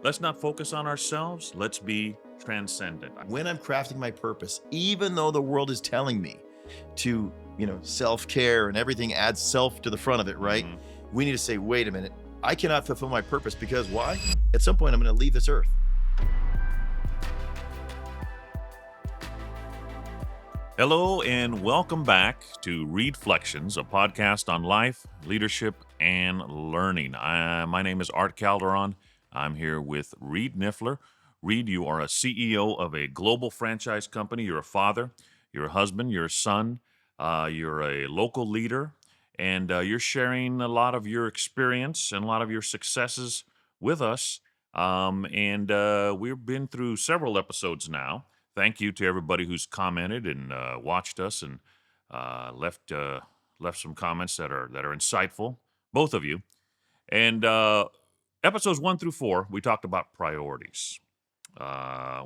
Let's not focus on ourselves. Let's be transcendent. When I'm crafting my purpose, even though the world is telling me to, self-care and everything adds self to the front of it, right? Mhm. We need to say, wait a minute, I cannot fulfill my purpose because why? At some point, I'm going to leave this earth. Hello, and welcome back to ReedFlections, a podcast on life, leadership, and learning. My name is Art Calderon. I'm here with Reed Nyffeler. Reed, you are a CEO of a global franchise company. You're a father, you're a husband, you're a son, you're a local leader, and you're sharing a lot of your experience and a lot of your successes with us. We've been through several episodes now. Thank you to everybody who's commented and watched us and left some comments that are insightful. Both of you. And episodes 1 through 4, we talked about priorities,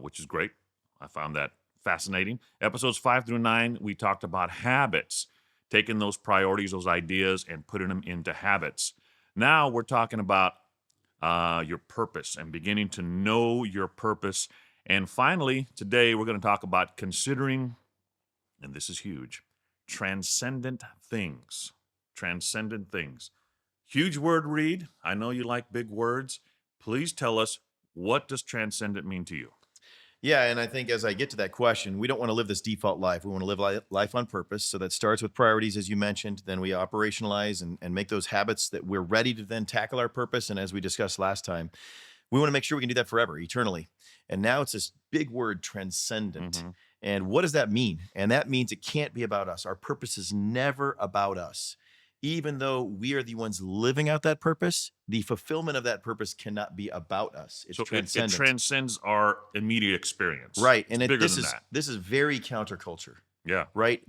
which is great. I found that fascinating. Episodes 5 through 9, we talked about habits, taking those priorities, those ideas, and putting them into habits. Now we're talking about your purpose and beginning to know your purpose. And finally, today we're going to talk about considering, and this is huge, transcendent things. Transcendent things. Huge word, Reed. I know you like big words. Please tell us, what does transcendent mean to you? Yeah, and I think as I get to that question, we don't want to live this default life. We want to live life on purpose. So that starts with priorities, as you mentioned. Then we operationalize and make those habits that we're ready to then tackle our purpose. And as we discussed last time, we want to make sure we can do that forever, eternally. And now it's this big word, transcendent. Mhm. And what does that mean? And that means it can't be about us. Our purpose is never about us. Even though we are the ones living out that purpose, the fulfillment of that purpose cannot be about us. It's So it transcendent. transcends our immediate experience. Right. It's And bigger this than is that. this is very counterculture, Yeah. right?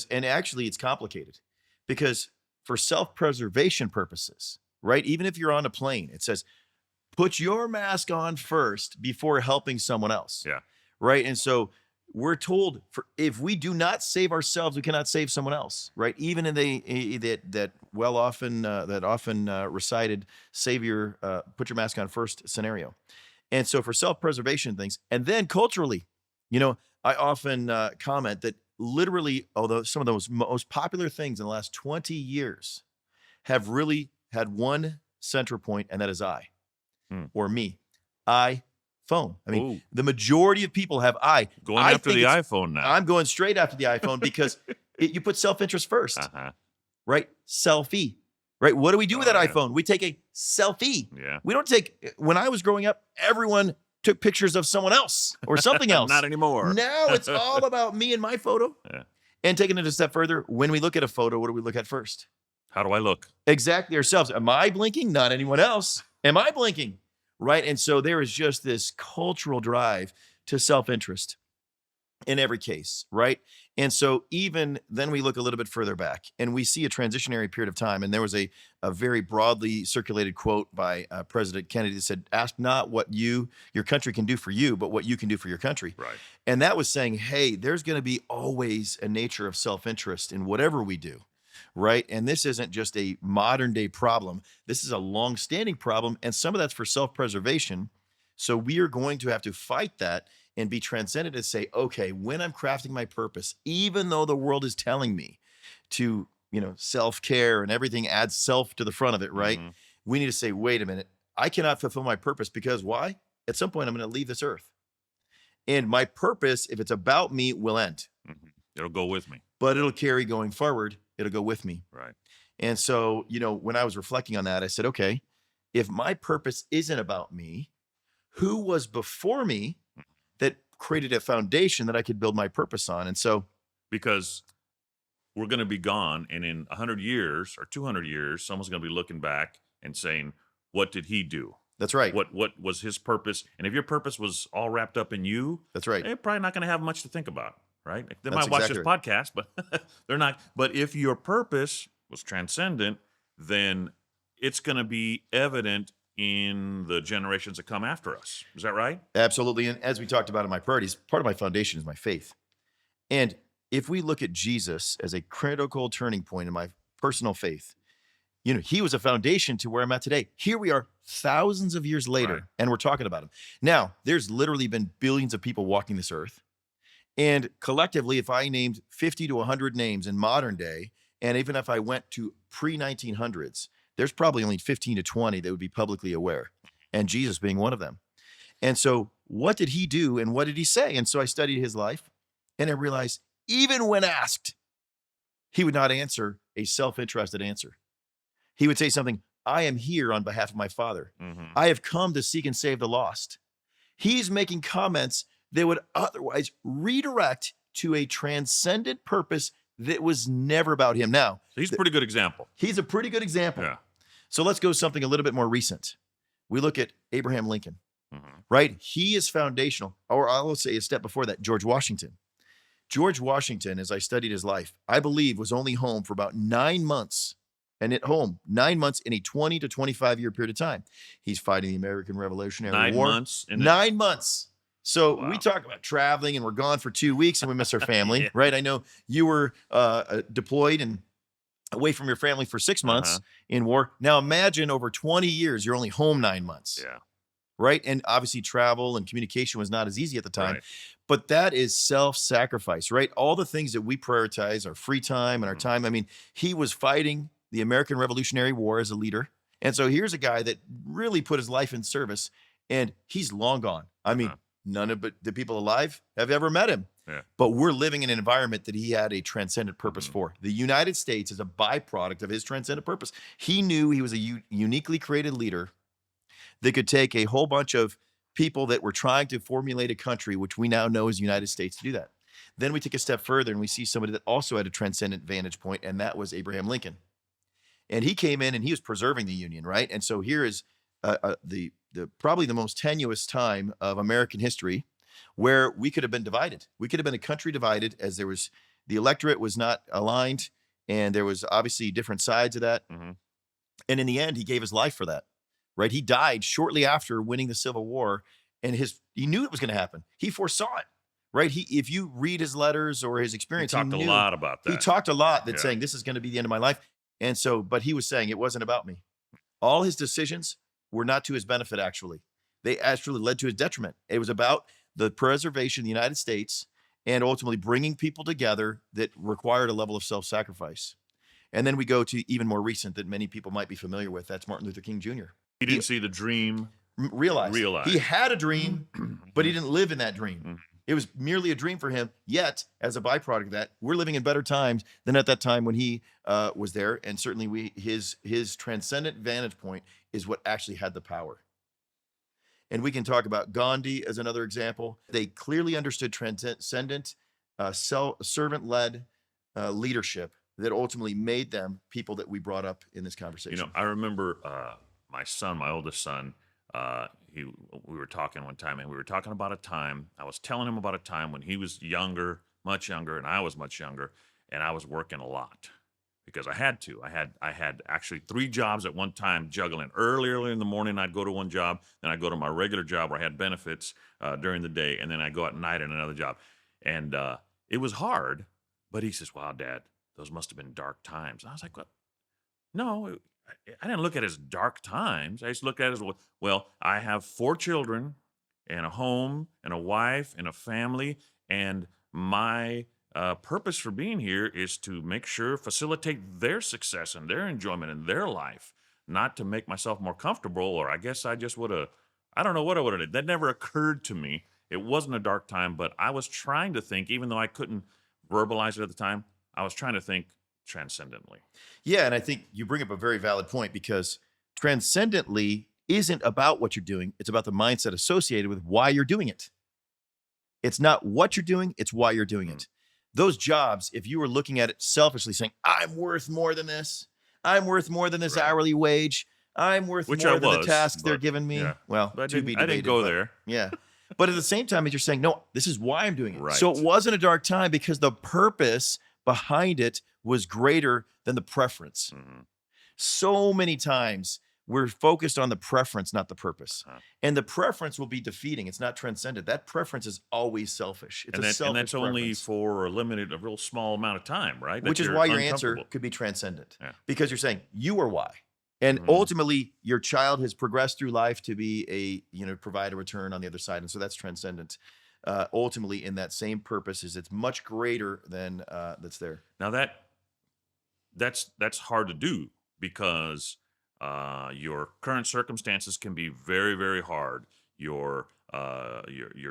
And actually it's complicated because for self-preservation purposes, right? Even if you're on a plane, it says, put your mask on first before helping someone else. Yeah. Right. And so we're told if we do not save ourselves, we cannot save someone else. Right. Even in that often recited Savior, put your mask on first scenario. And so for self-preservation things, and then culturally, I often comment that literally, although some of the most popular things in the last 20 years have really had one central point, and that is I. Or me, iPhone. I mean, Ooh. the majority of people have I. Going I after think the iPhone now. I'm going straight after the iPhone because you put self-interest first, right? Selfie, right? What do we do with that yeah. iPhone? We take a selfie. Yeah. We don't take, when I was growing up, everyone took pictures of someone else or something else. Not anymore. Now it's all about me and my photo. Yeah. And taking it a step further, when we look at a photo, what do we look at first? How do I look? Exactly, ourselves. Am I blinking? Not anyone else. Am I blinking? Right. And so there is just this cultural drive to self-interest in every case. Right. And so even then we look a little bit further back and we see a transitionary period of time. And there was a very broadly circulated quote by President Kennedy that said, ask not what your country can do for you, but what you can do for your country. Right. And that was saying, hey, there's going to be always a nature of self-interest in whatever we do. Right. And this isn't just a modern day problem. This is a long-standing problem. And some of that's for self-preservation. So we are going to have to fight that and be transcendent and say, okay, when I'm crafting my purpose, even though the world is telling me to, self-care and everything adds self to the front of it, right? Mhm. We need to say, wait a minute, I cannot fulfill my purpose because why? At some point, I'm going to leave this earth. And my purpose, if it's about me, will end. Mhm. It'll go with me. But it'll carry going forward. It'll go with me. Right. And so, when I was reflecting on that, I said, okay, if my purpose isn't about me, who was before me that created a foundation that I could build my purpose on? And so, Because we're going to be gone, and in 100 years or 200 years, someone's going to be looking back and saying, what did he do? that's right. What was his purpose? And if your purpose was all wrapped up in you, That's right. they're probably not going to have much to think about, right? They That's might watch exactly this podcast, but they're not. But if your purpose was transcendent, then it's going to be evident in the generations that come after us. Is that right? Absolutely. And as we talked about in my priorities, part of my foundation is my faith. And if we look at Jesus as a critical turning point in my personal faith, You know, he was a foundation to where I'm at today. Here we are thousands of years later, Right. and we're talking about him. Now, there's literally been billions of people walking this earth. And collectively, if I named 50 to 100 names in modern day, and even if I went to pre-1900s, there's probably only 15 to 20 that would be publicly aware, and Jesus being one of them. And so, what did he do and what did he say? And so I studied his life, and I realized even when asked, he would not answer a self-interested answer. He would say something, I am here on behalf of my Father. Mhm. I have come to seek and save the lost. He's making comments that would otherwise redirect to a transcendent purpose that was never about him. Now, So he's a pretty good example. he's a pretty good example. Yeah. So let's go something a little bit more recent. We look at Abraham Lincoln, Mhm. right? He is foundational, or I'll say a step before that, George Washington. George Washington, as I studied his life, I believe was only home for about 9 months. And at home, 9 months in a 20 to 25 year period of time. He's fighting the American Revolutionary 9 War. months. And 9 months. So we Wow. talk about traveling and we're gone for 2 weeks and we miss our family, Yeah. right? I know you were deployed and away from your family for 6 months in war. Now imagine over 20 years, you're only home 9 months, Yeah. right? And obviously travel and communication was not as easy at the time. Right. But that is self-sacrifice, right? All the things that we prioritize, our free time and our Mhm. time. I mean, he was fighting the American Revolutionary War as a leader. And so here's a guy that really put his life in service, and he's long gone. I mean, Uh-huh. none of the people alive have ever met him. Yeah. But we're living in an environment that he had a transcendent purpose Mhm. for. The United States is a byproduct of his transcendent purpose. He knew he was a uniquely created leader that could take a whole bunch of people that were trying to formulate a country, which we now know as the United States, to do that. Then we take a step further and we see somebody that also had a transcendent vantage point, and that was Abraham Lincoln. And he came in and he was preserving the Union, right? And so here is the probably the most tenuous time of American history, where we could have been divided. We could have been a country divided, as there was the electorate was not aligned, and there was obviously different sides of that. Mhm. And in the end, he gave his life for that, right? He died shortly after winning the Civil War, and he knew it was going to happen. He foresaw it, right? If you read his letters or his He experience, talked a knew, lot about that. he talked a lot that Yeah. saying this is going to be the end of my life. And so, but he was saying it wasn't about me. All his decisions were not to his benefit, actually. They actually led to his detriment. It was about the preservation of the United States and ultimately bringing people together that required a level of self-sacrifice. And then we go to even more recent that many people might be familiar with. That's Martin Luther King Jr. He didn't see the dream. Realized he had a dream, but he Mhm. didn't live in that dream. Mhm. It was merely a dream for him. Yet, as a byproduct of that, we're living in better times than at that time when he was there. And certainly, his transcendent vantage point is what actually had the power. And we can talk about Gandhi as another example. They clearly understood transcendent, servant-led leadership that ultimately made them people that we brought up in this conversation. You know, I remember my son, my oldest son. We were talking one time, and we were talking about a time. I was telling him about a time when he was younger, much younger, and I was much younger, and I was working a lot because I had to. I had actually 3 jobs at one time, juggling. Early in the morning, I'd go to one job, then I'd go to my regular job where I had benefits during the day, and then I'd go at night at another job, and it was hard. But he says, "Wow, Dad, those must have been dark times." And I was like, "What? No, I didn't look at it as dark times. I just looked at it as, well, I have 4 children and a home and a wife and a family, and my purpose for being here is to make sure, facilitate their success and their enjoyment in their life, not to make myself more comfortable, or I guess I just would have, I don't know what I would have did. That never occurred to me. It wasn't a dark time, but I was trying to think, even though I couldn't verbalize it at the time, I was trying to think transcendently. Yeah, and I think you bring up a very valid point, because transcendently isn't about what you're doing. It's about the mindset associated with why you're doing it. It's not what you're doing, it's why you're doing it. Those jobs, if you were looking at it selfishly saying, I'm worth more than this, I'm worth more than this Right. hourly wage, I'm worth Which more I than the was, task they're but, giving me. yeah. Well, But to be I didn't debated, go but- there. Yeah. But at the same time, as you're saying, no, this is why I'm doing it. Right. So it wasn't a dark time because the purpose behind it was greater than the preference. Mhm. So many times We're focused on the preference, not the purpose. Uh-huh. And the preference will be defeating. It's not transcendent. That preference is always selfish. It's a And selfish that's only preference, for a real small amount of time, right? That which is you're why your answer uncomfortable. could be transcendent Yeah. because you're saying you are why. And Mhm. ultimately, your child has progressed through life to be provide a return on the other side. And so that's transcendent. Ultimately, in that same purpose, is it's much greater than that's there. Now that's hard to do because your current circumstances can be very, very hard. Your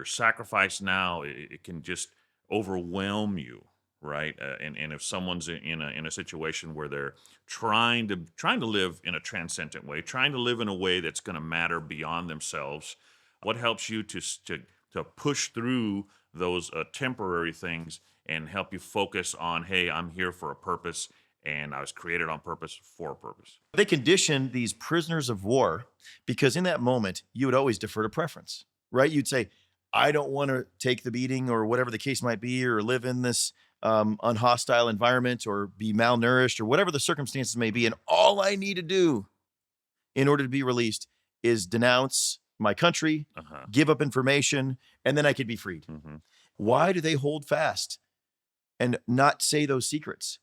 sacrifice now, it can just overwhelm you, right? And if someone's in a situation where they're trying to live in a transcendent way, trying to live in a way that's going to matter beyond themselves, what helps you to push through those temporary things and help you focus on, hey, I'm here for a purpose, and I was created on purpose for a purpose. They conditioned these prisoners of war because in that moment, you would always defer to preference, right? You'd say, I don't want to take the beating or whatever the case might be, or live in this unhostile environment or be malnourished or whatever the circumstances may be. And all I need to do in order to be released is denounce my country, Uh-huh. give up information, and then I could be freed. Hmm. Why do they hold fast and not say those secrets?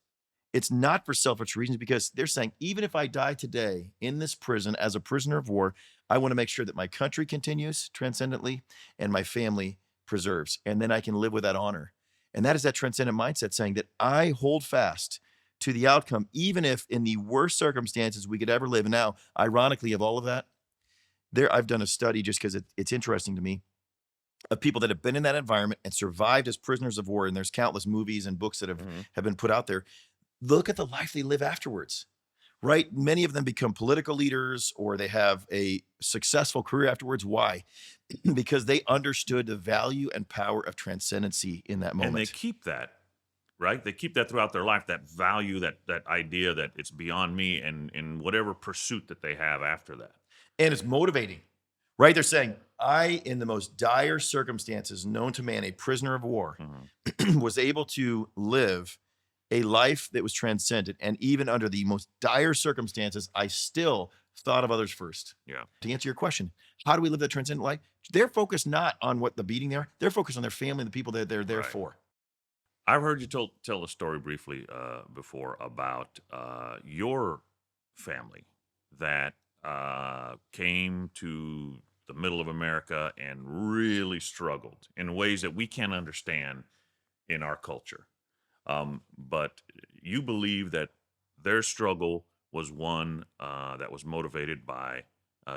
It's not for selfish reasons because they're saying, even if I die today in this prison as a prisoner of war, I want to make sure that my country continues transcendently and my family preserves. And then I can live with that honor. And that is that transcendent mindset saying that I hold fast to the outcome, even if in the worst circumstances we could ever live. And now, ironically, of all of that, I've done a study just because it's interesting to me of people that have been in that environment and survived as prisoners of war. And there's countless movies and books that Hmm. have been put out there. Look at the life they live afterwards, right? Many of them become political leaders or they have a successful career afterwards. Why? Because they understood the value and power of transcendency in that And they moment. keep that, right? They keep that throughout their life, that value, that idea that it's beyond me, and in whatever pursuit that they have after that. And it's motivating, right? They're saying, I, in the most dire circumstances known to man, a prisoner of war, Hmm. was able to live a life that was transcendent. And even under the most dire circumstances, I still thought of others first. Yeah. To answer your question, how do we live that transcendent life? They're focused not on what the beating they are, they're focused on their family and the people that they're there Right. for. I've heard you tell a story briefly before about your family that came to the middle of America and really struggled in ways that we can't understand in our culture. But you believe that their struggle was one that was motivated by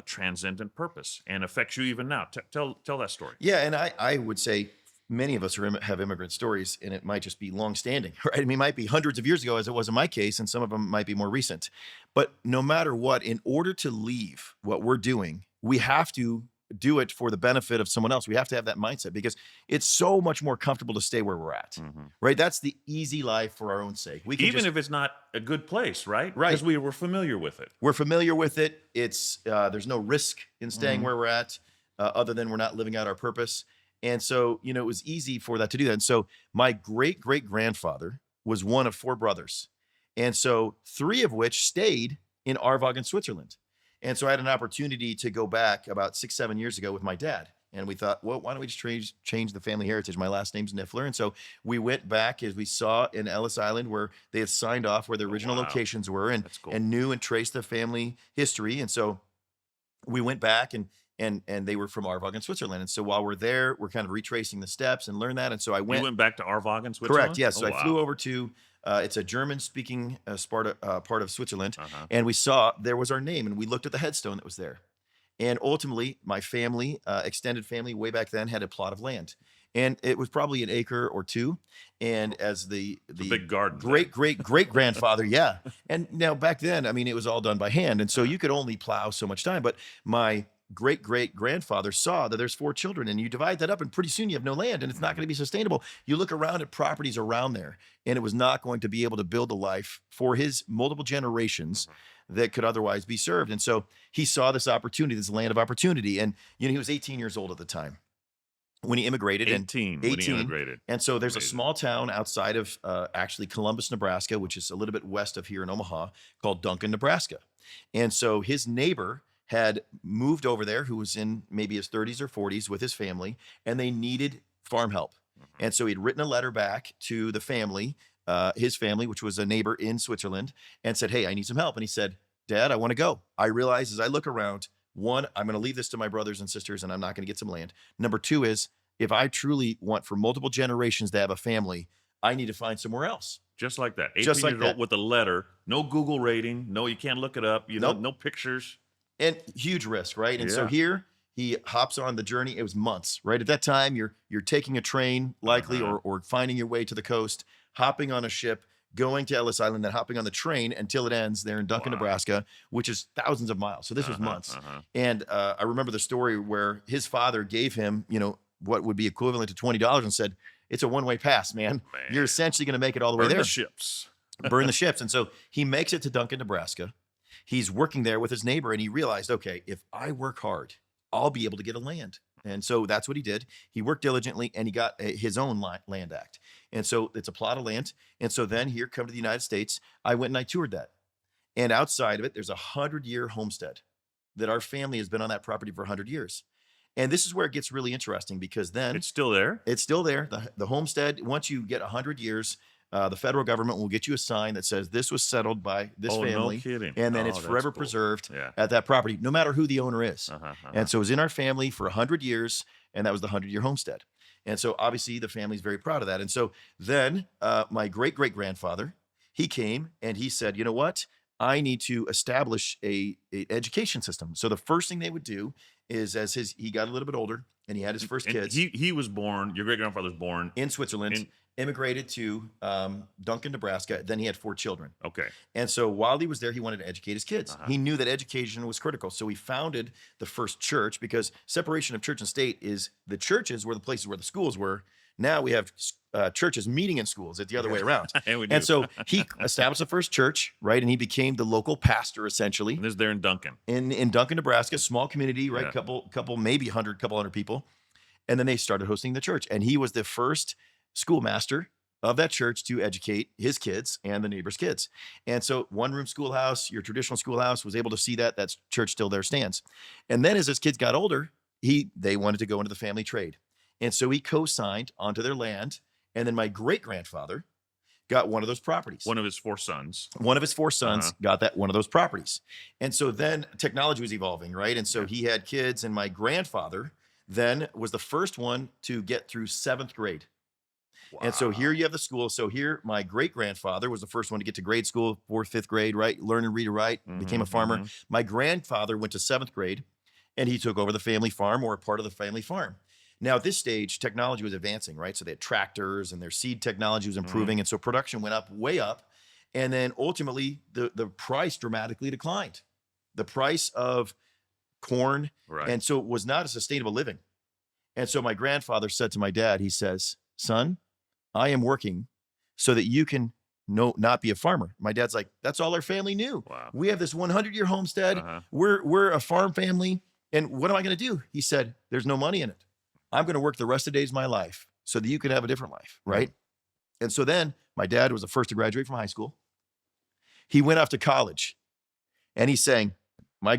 transcendent purpose and affects you even now. Tell that story. Yeah, and I would say many of us have immigrant stories, and it might just be long-standing, right? I mean, it might be hundreds of years ago, as it was in my case, and some of them might be more recent. But no matter what, in order to leave what we're doing, we have to do it for the benefit of someone else. We have to have that mindset because it's so much more comfortable to stay where we're at, Hmm. right? That's the easy life for our own sake. We can Even just, if it's not a good place, right? right. Because we were familiar with it. We're familiar with it. It's there's no risk in staying Mhm. where we're at, other than we're not living out our purpose. And so, it was easy for that to do that. And so, my great great grandfather was one of four brothers, and so three of which stayed in Arvog, Switzerland. And so, I had an opportunity to go back about 6 7 years ago with my dad. And we thought, well, why don't we just change the family heritage? My last name's Nyffeler. And so we went back as we saw in Ellis Island where they had signed off where the Oh, original wow. locations were That's cool. and knew and traced the family history. And so we went back and they were from Arvog, Switzerland. And so while we're there, we're kind of retracing the steps and learn that. And so I You went, went back to Arvog in correct. Switzerland? Yes. Oh, So I flew wow. over to, it's a German speaking part of Switzerland. Uh-huh. And we saw there was our name and we looked at the headstone that was there. And ultimately, my family, extended family, way back then, had a plot of land, and it was probably an acre or two. And as the It's a big garden. great great grandfather, yeah. And now back then, I mean, it was all done by hand, and so you could only plow so much time. But my great great grandfather saw that there's four children, and you divide that up, and pretty soon you have no land, and it's not going to be sustainable. You look around at properties around there, and it was not going to be able to build a life for his multiple generations that could otherwise be served. And so he saw this opportunity, this land of opportunity. And, he was 18 years old at the time when he immigrated. 18 when he immigrated. And so there's a Amazing. small town outside of actually Columbus, Nebraska, which is a little bit west of here in Omaha, called Duncan, Nebraska. And so his neighbor had moved over there, who was in maybe his 30s or 40s with his family, and they needed farm help. Mhm. And so he'd written a letter back to the family, his family, which was a neighbor in Switzerland, and said, "Hey, I need some help." And he said, "Dad, I want to go. I realize as I look around, one, I'm going to leave this to my brothers and sisters, and I'm not going to get some land. Number two is, if I truly want for multiple generations to have a family, I need to find somewhere else." Just like that. 18 Just like years old that. with a letter. No Google rating. No, you can't look it up. Nope. No pictures. And huge risk, right? And so Yeah. here he hops on the journey. It was months, right? At that time, you're taking a train likely, Uh-huh. or finding your way to the coast, hopping on a ship, going to Ellis Island, then hopping on the train until it ends there in Duncan, Wow. Nebraska, which is thousands of miles. So this was Uh-huh, months. uh-huh. And I remember the story where his father gave him, what would be equivalent to $20 and said, "It's a one-way pass, man. You're Man. essentially going to make it all the way Burn there." the ships. Burn the ships. And so he makes it to Duncan, Nebraska. He's working there with his neighbor, and he realized, okay, if I work hard, I'll be able to get a land. And so that's what he did. He worked diligently, and he got his own land act. And so it's a plot of land. And so then here come to the United States. I went and I toured that. And outside of it, there's a 100-year homestead that our family has been on that property for 100 years. And this is where it gets really interesting, because then It's still there. it's still there. The homestead, once you get 100 years, the federal government will get you a sign that says this was settled by this Oh, family. no kidding. And then Oh, it's that's forever cool. preserved Yeah. at that property, no matter who the owner is. Uh-huh, uh-huh. And so it was in our family for 100 years, and that was the 100-year homestead. And so obviously the family's very proud of that. And so then my great-great-grandfather, he came and he said, "You know what? I need to establish a education system." So the first thing they would do is, he got a little bit older and he had his first And kids he was born, your great grandfather was born. in Switzerland, immigrated to Duncan, Nebraska. Then he had 4 children. Okay. And so while he was there, he wanted to educate his kids. Uh-huh. He knew that education was critical. So he founded the first church, because separation of church and state is, the churches were the places where the schools were. Now we have churches meeting in schools. It's the other way around. And we do. And so he established the first church, right? And he became the local pastor, essentially, And this is there in Duncan. in Duncan, Nebraska, small community, right? Yeah. Couple, maybe 100, couple hundred people. And then they started hosting the church. And he was the first schoolmaster of that church to educate his kids and the neighbors' kids. And so one-room schoolhouse, your traditional schoolhouse, was able to see that. That church still there stands. And then as his kids got older, they wanted to go into the family trade. And so he co-signed onto their land. And then my great-grandfather got one of those properties. One of his 4 sons. One of his 4 sons Uh-huh. got one of those properties. And so then technology was evolving, right? And so Yeah. he had kids, and my grandfather then was the first one to get through 7th grade. And so here Wow. you have the school. So here, my great-grandfather was the first one to get to grade school, 4th, 5th grade, right? Learn and read and write, became a Mhm, farmer. mhm. My grandfather went to 7th grade, and he took over the family farm, or a part of the family farm. Now, at this stage, technology was advancing, right? So they had tractors, and their seed technology was improving. And so production went up, way up. And then ultimately, the price dramatically declined. The price of corn. Right. And so it was not a sustainable living. And so my grandfather said to my dad, he says, "Son, I am working so that you can not be a farmer." My dad's like, "That's all our family knew. Wow. We have this 100-year homestead. Uh-huh. We're a farm family. And what am I going to do?" He said, "There's no money in it. I'm going to work the rest of the days of my life so that you can have a different life." Right. And so then my dad was the first to graduate from high school. He went off to college, and he's saying, my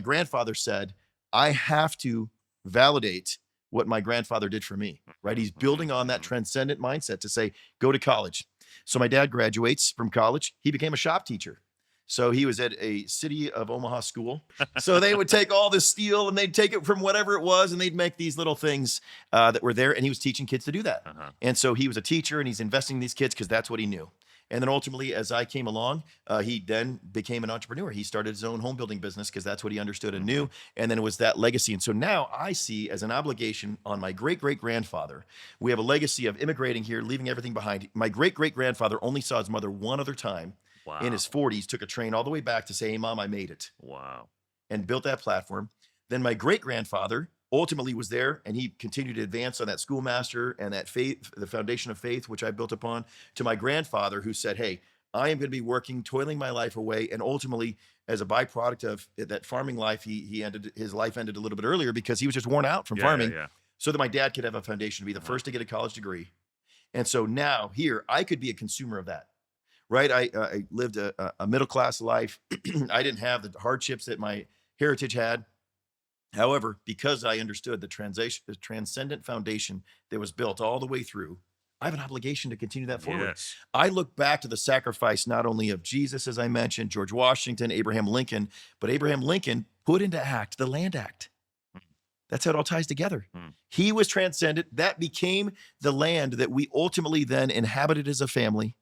grandfather said, "I have to validate what my grandfather did for me," right? He's building on that transcendent mindset to say, go to college. So my dad graduates from college. He became a shop teacher. So he was at a City of Omaha school. So they would take all this steel, and they'd take it from whatever it was, and they'd make these little things that were there. And he was teaching kids to do that. Uh-huh. And so he was a teacher, and he's investing in these kids because that's what he knew. And then ultimately, as I came along, he then became an entrepreneur. He started his own home building business because that's what he understood and knew. And then it was that legacy. And so now I see as an obligation on my great-great-grandfather, we have a legacy of immigrating here, leaving everything behind. My great-great-grandfather only saw his mother one other time. Wow. In his 40s, took a train all the way back to say, "Hey, Mom, I made it," Wow. and built that platform. Then my great-grandfather ultimately was there, and he continued to advance on that schoolmaster and that faith, the foundation of faith, which I built upon, to my grandfather, who said, "Hey, I am going to be working, toiling my life away." And ultimately, as a byproduct of that farming life, his life ended a little bit earlier because he was just worn out from farming. Yeah. So that my dad could have a foundation, to be the first to get a college degree. And so now here, I could be a consumer of that. right? I lived a middle class life. I didn't have the hardships that my heritage had. However, because I understood the transcendent foundation that was built all the way through, I have an obligation to continue that forward. Yes. I look back to the sacrifice not only of Jesus, as I mentioned, George Washington, Abraham Lincoln, but Abraham Lincoln put into act the Land Act. That's how it all ties together. He was transcendent. That became the land that we ultimately then inhabited as a family,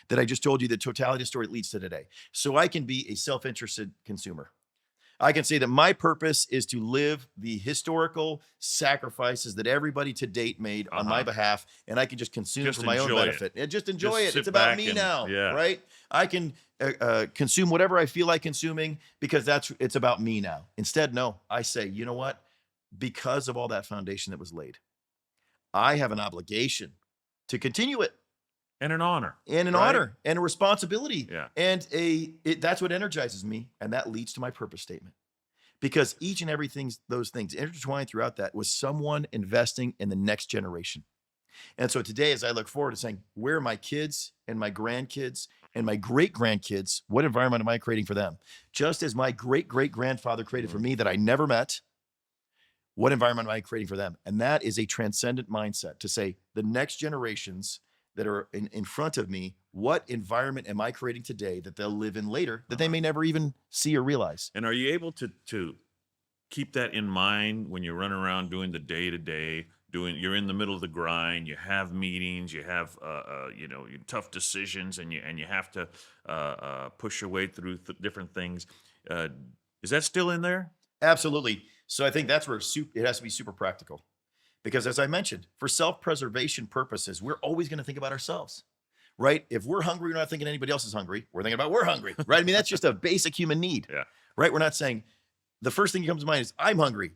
that I just told you the totality of the story leads to today. So I can be a self-interested consumer. I can say that my purpose is to live the historical sacrifices that everybody to date made on my behalf, and I can just consume Just for my own enjoy it. benefit. And just enjoy Just it. sit It's about back me and- now, yeah. right? I can consume whatever I feel like consuming because it's about me now. Instead, no, I say, you know what? Because of all that foundation that was laid, I have an obligation to continue it. And an honor. And an right? honor and a responsibility. Yeah. And that's what energizes me. And that leads to my purpose statement. Because each and those things intertwined throughout that was someone investing in the next generation. And so today, as I look forward to saying, where are my kids and my grandkids and my great grandkids? What environment am I creating for them? Just as my great great grandfather created for me that I never met, what environment am I creating for them? And that is a transcendent mindset to say, the next generations that are in front of me, what environment am I creating today that they'll live in later that they may never even see or realize? And are you able to keep that in mind when you're running around doing the day-to-day, you're in the middle of the grind, you have meetings, you have tough decisions, and you have to push your way through different things. Is that still in there? Absolutely. So I think that's where it has to be super practical. Because as I mentioned, for self-preservation purposes, we're always going to think about ourselves, right? If we're hungry, we're not thinking anybody else is hungry. We're thinking about we're hungry, right? I mean, that's just a basic human need, Yeah. right? We're not saying the first thing that comes to mind is I'm hungry,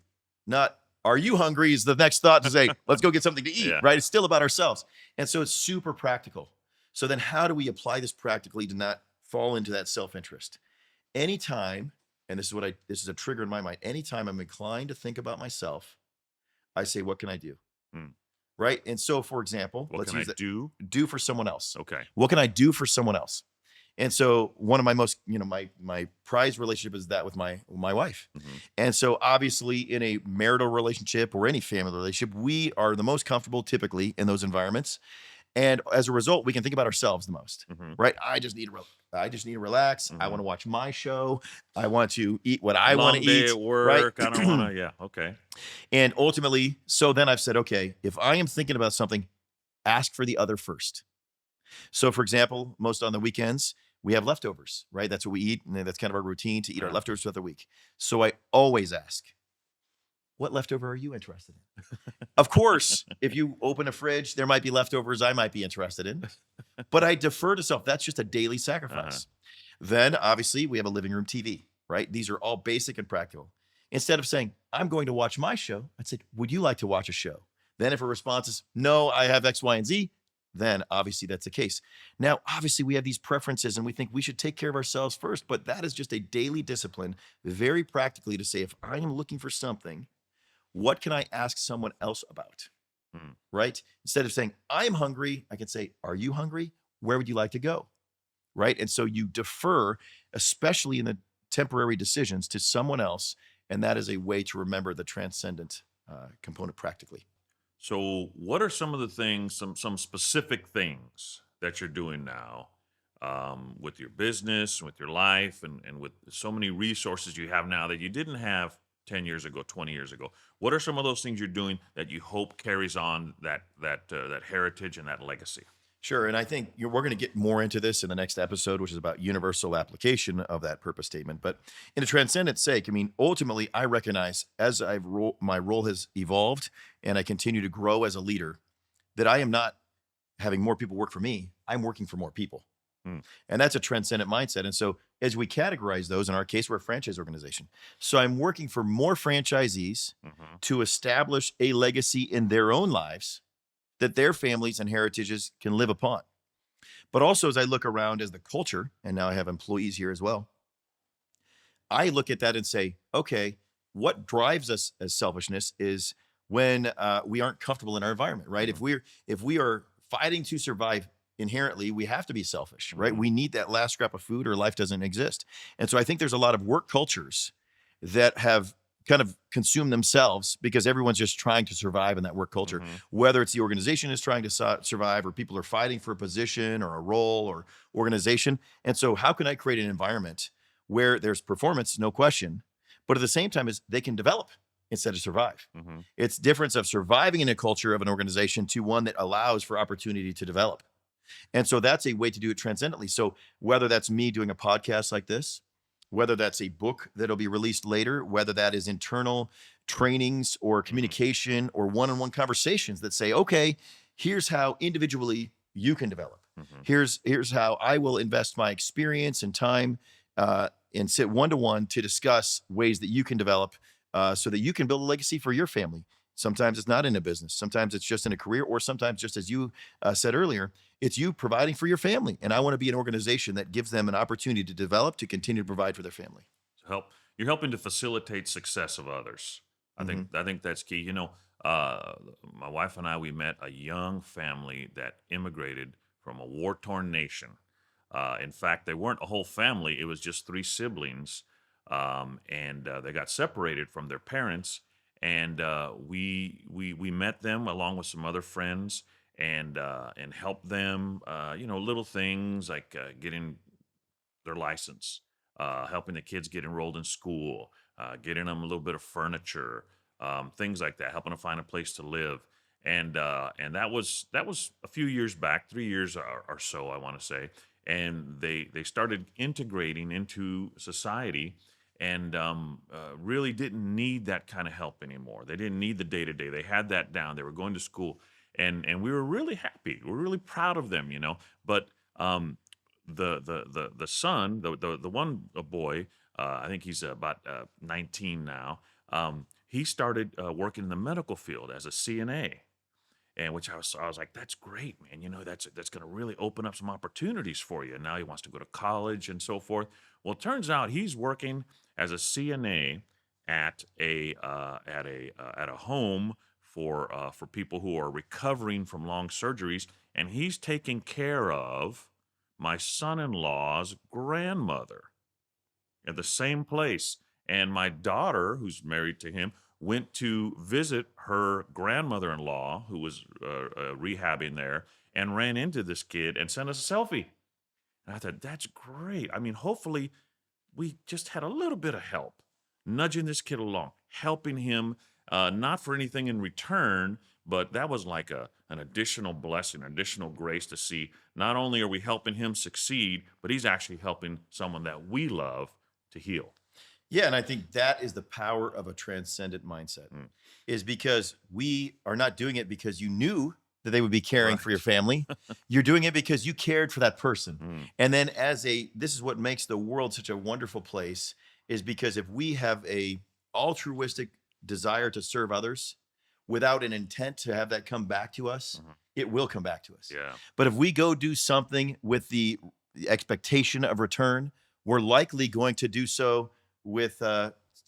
not are you hungry is the next thought to say, let's go get something to eat, Yeah. right? It's still about ourselves. And so it's super practical. So then how do we apply this practically to not fall into that self-interest? Anytime, and this is a trigger in my mind, anytime I'm inclined to think about myself, I say, what can I do? Right? And so, for example, What let's can I use that. do? Do for someone else. Okay. What can I do for someone else? And so one of my most, my prized relationship is that with my wife. And so obviously in a marital relationship or any family relationship, we are the most comfortable typically in those environments. And as a result, we can think about ourselves the most, right? I just need to relax. I want to watch my show. I want to eat what I want to Long day eat. at work. I don't want to. Yeah. Okay. And ultimately, so then I've said, okay, if I am thinking about something, ask for the other first. So for example, most on the weekends, we have leftovers, right? That's what we eat. And that's kind of our routine to eat our leftovers throughout the week. So I always ask, what leftover are you interested in? Of course, if you open a fridge, there might be leftovers I might be interested in, but I defer to self. That's just a daily sacrifice. Then obviously we have a living room TV, right? These are all basic and practical. Instead of saying, I'm going to watch my show, I'd say, would you like to watch a show? Then if a response is, no, I have X, Y, and Z, then obviously that's the case. Now, obviously we have these preferences and we think we should take care of ourselves first, but that is just a daily discipline, very practically to say, if I am looking for something, what can I ask someone else about? Right? Instead of saying, I'm hungry, I can say, are you hungry? Where would you like to go? Right? And so you defer, especially in the temporary decisions, to someone else. And that is a way to remember the transcendent component practically. So what are some of the things, some specific things that you're doing now with your business, with your life, and with so many resources you have now that you didn't have 10 years ago, 20 years ago? What are some of those things you're doing that you hope carries on that heritage and that legacy? Sure. And I think we're going to get more into this in the next episode, which is about universal application of that purpose statement. But in a transcendent sake, I mean, ultimately, I recognize as my role has evolved and I continue to grow as a leader, that I am not having more people work for me. I'm working for more people. And that's a transcendent mindset. And so as we categorize those, in our case, we're a franchise organization. So I'm working for more franchisees to establish a legacy in their own lives that their families and heritages can live upon. But also as I look around as the culture, and now I have employees here as well, I look at that and say, okay, what drives us as selfishness is when we aren't comfortable in our environment, right? If we are fighting to survive inherently we have to be selfish, right? Mhm. We need that last scrap of food or life doesn't exist. And so I think there's a lot of work cultures that have kind of consumed themselves because everyone's just trying to survive in that work culture, Mhm. whether it's the organization is trying to survive or people are fighting for a position or a role or organization. And so how can I create an environment where there's performance, no question, but at the same time is they can develop instead of survive. Mhm. It's difference of surviving in a culture of an organization to one that allows for opportunity to develop. And so that's a way to do it transcendently. So whether that's me doing a podcast like this, whether that's a book that'll be released later, whether that is internal trainings or Mhm. communication or one-on-one conversations that say, okay, here's how individually you can develop. Mhm. Here's how I will invest my experience and time and sit one-to-one to discuss ways that you can develop so that you can build a legacy for your family. Sometimes it's not in a business. Sometimes it's just in a career, or sometimes just as you said earlier, it's you providing for your family. And I want to be an organization that gives them an opportunity to develop, to continue to provide for their family. Help You're helping to facilitate success of others. Hmm. I think that's key. My wife and I, we met a young family that immigrated from a war-torn nation. In fact, they weren't a whole family; it was just three siblings, and they got separated from their parents. And we met them along with some other friends, and helped them. Little things like getting their license, helping the kids get enrolled in school, getting them a little bit of furniture, things like that, helping them find a place to live. And that was a few years back, 3 years or so, I want to say. And they started integrating into society, and really didn't need that kind of help anymore. They didn't need the day to day. They had that down. They were going to school, and we were really happy. We were really proud of them. But the son, the one boy, I think he's about 19 now. He started working in the medical field as a CNA, and which I was like, that's great, man. That's going to really open up some opportunities for you. And now he wants to go to college and so forth. Well, it turns out he's working as a CNA at a home for people who are recovering from long surgeries, and he's taking care of my son-in-law's grandmother at the same place. And my daughter, who's married to him, went to visit her grandmother-in-law, who was rehabbing there, and ran into this kid and sent us a selfie. And I thought, that's great. I mean, hopefully, we just had a little bit of help, nudging this kid along, helping him, not for anything in return, but that was like an additional blessing, additional grace to see. Not only are we helping him succeed, but he's actually helping someone that we love to heal. Yeah, and I think that is the power of a transcendent mindset, Mm. is because we are not doing it because you knew that they would be caring for your Right. family. You're doing it because you cared for that person. Mm. And then this is what makes the world such a wonderful place, is because if we have a altruistic desire to serve others without an intent to have that come back to us, Mhm. it will come back to us. Yeah. But if we go do something with the expectation of return, we're likely going to do so with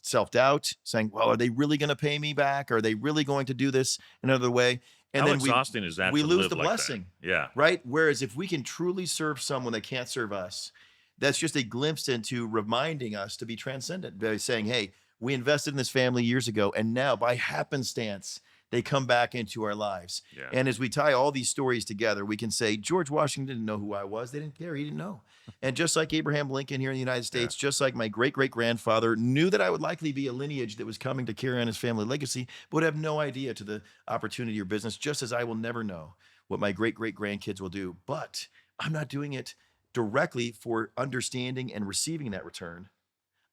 self-doubt, saying, well, are they really going to pay me back? Are they really going to do this another way? And How then we exhausting is that we to lose live the like that? blessing, Yeah. right? Whereas if we can truly serve someone that can't serve us, that's just a glimpse into reminding us to be transcendent by saying, hey, we invested in this family years ago, and now by happenstance, they come back into our lives. Yeah. And as we tie all these stories together, we can say, George Washington didn't know who I was. They didn't care. He didn't know. And just like Abraham Lincoln here in the United Yeah. States, just like my great great grandfather knew that I would likely be a lineage that was coming to carry on his family legacy, but would have no idea to the opportunity or business, just as I will never know what my great great grandkids will do. But I'm not doing it directly for understanding and receiving that return.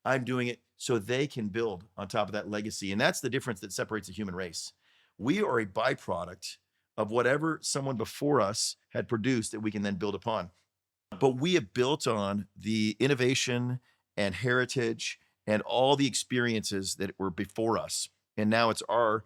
I'm doing it so they can build on top of that legacy. And that's the difference that separates the human race. We are a byproduct of whatever someone before us had produced that we can then build upon. But we have built on the innovation and heritage and all the experiences that were before us. And now it's our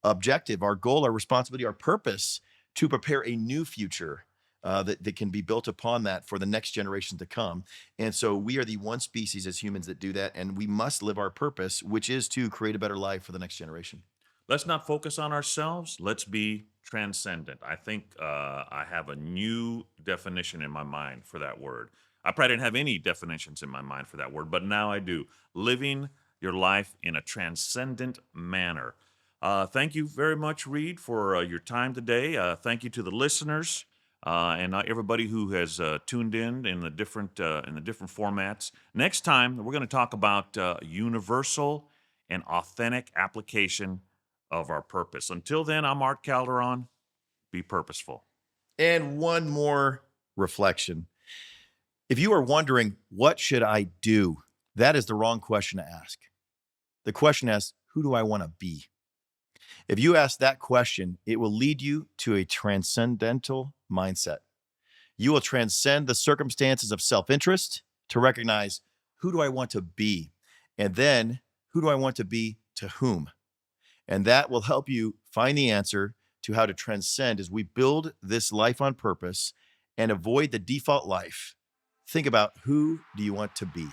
objective, our goal, our responsibility, our purpose to prepare a new future that can be built upon that for the next generation to come. And so we are the one species as humans that do that. And we must live our purpose, which is to create a better life for the next generation. Let's not focus on ourselves. Let's be transcendent. I think I have a new definition in my mind for that word. I probably didn't have any definitions in my mind for that word, but now I do. Living your life in a transcendent manner. Thank you very much, Reed, for your time today. Thank you to the listeners and everybody who has tuned in the different formats. Next time, we're going to talk about universal and authentic application of our purpose. Until then, I'm Art Calderon. Be purposeful. And one more reflection. If you are wondering, what should I do? That is the wrong question to ask. The question asks, who do I want to be? If you ask that question, it will lead you to a transcendental mindset. You will transcend the circumstances of self-interest to recognize, who do I want to be? And then, who do I want to be to whom? And that will help you find the answer to how to transcend as we build this life on purpose and avoid the default life. Think about, who do you want to be?